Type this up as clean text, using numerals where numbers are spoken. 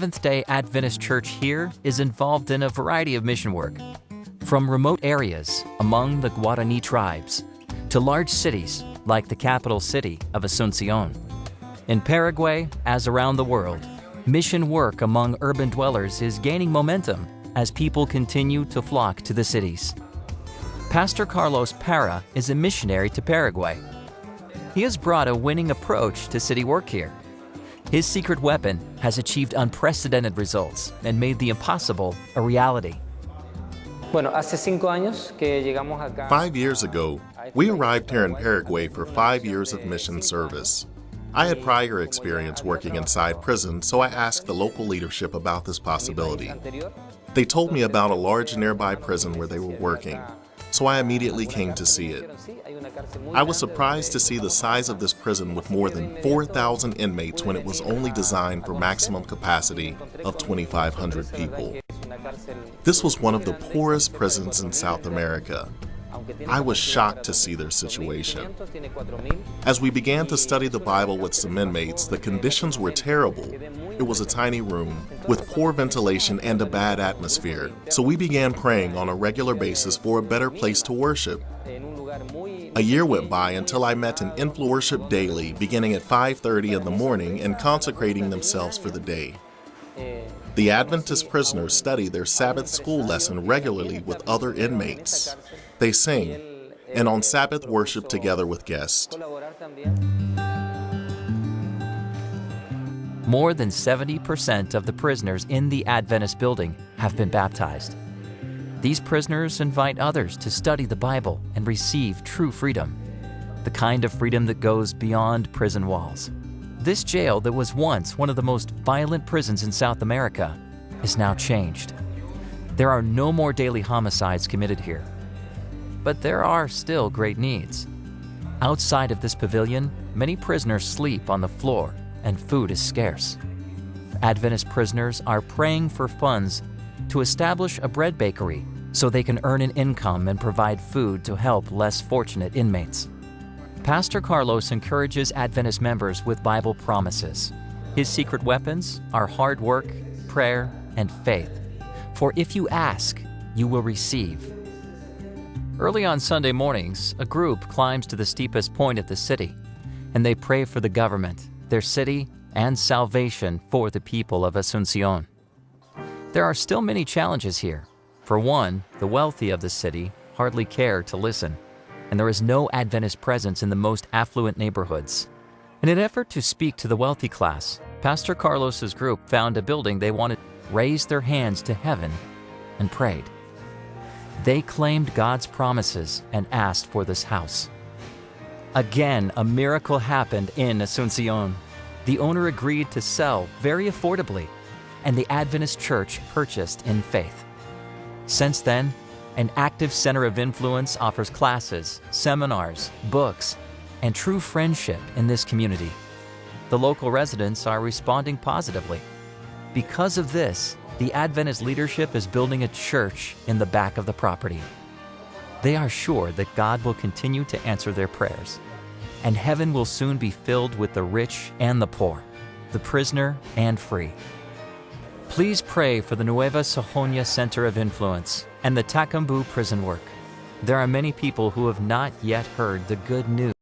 Seventh-day Adventist Church here is involved in a variety of mission work, from remote areas among the Guarani tribes to large cities like the capital city of Asuncion. In Paraguay, as around the world, mission work among urban dwellers is gaining momentum as people continue to flock to the cities. Pastor Carlos Parra is a missionary to Paraguay. He has brought a winning approach to city work here. His secret weapon has achieved unprecedented results and made the impossible a reality. 5 years ago, we arrived here in Paraguay for 5 years of mission service. I had prior experience working inside prison, so I asked the local leadership about this possibility. They told me about a large nearby prison where they were working, so I immediately came to see it. I was surprised to see the size of this prison with more than 4,000 inmates when it was only designed for maximum capacity of 2,500 people. This was one of the poorest prisons in South America. I was shocked to see their situation. As we began to study the Bible with some inmates, the conditions were terrible. It was a tiny room with poor ventilation and a bad atmosphere, so we began praying on a regular basis for a better place to worship. A year went by until I met an infloworship daily, beginning at 5:30 in the morning and consecrating themselves for the day. The Adventist prisoners study their Sabbath school lesson regularly with other inmates. They sing, and on Sabbath worship together with guests. More than 70% of the prisoners in the Adventist building have been baptized. These prisoners invite others to study the Bible and receive true freedom, the kind of freedom that goes beyond prison walls. This jail that was once one of the most violent prisons in South America is now changed. There are no more daily homicides committed here, but there are still great needs. Outside of this pavilion, many prisoners sleep on the floor and food is scarce. Adventist prisoners are praying for funds to establish a bread bakery so they can earn an income and provide food to help less fortunate inmates. Pastor Carlos encourages Adventist members with Bible promises. His secret weapons are hard work, prayer, and faith. For if you ask, you will receive. Early on Sunday mornings, a group climbs to the steepest point of the city, and they pray for the government, their city, and salvation for the people of Asuncion. There are still many challenges here. For one, the wealthy of the city hardly care to listen, and there is no Adventist presence in the most affluent neighborhoods. In an effort to speak to the wealthy class, Pastor Carlos's group found a building they wanted, raised their hands to heaven, and prayed. They claimed God's promises and asked for this house. Again, a miracle happened in Asuncion. The owner agreed to sell very affordably, and the Adventist Church purchased in faith. Since then, an active center of influence offers classes, seminars, books, and true friendship in this community. The local residents are responding positively. Because of this, the Adventist leadership is building a church in the back of the property. They are sure that God will continue to answer their prayers, and heaven will soon be filled with the rich and the poor, the prisoner and free. Please pray for the Nueva Sajonia Center of Influence and the Tacumbu prison work. There are many people who have not yet heard the good news.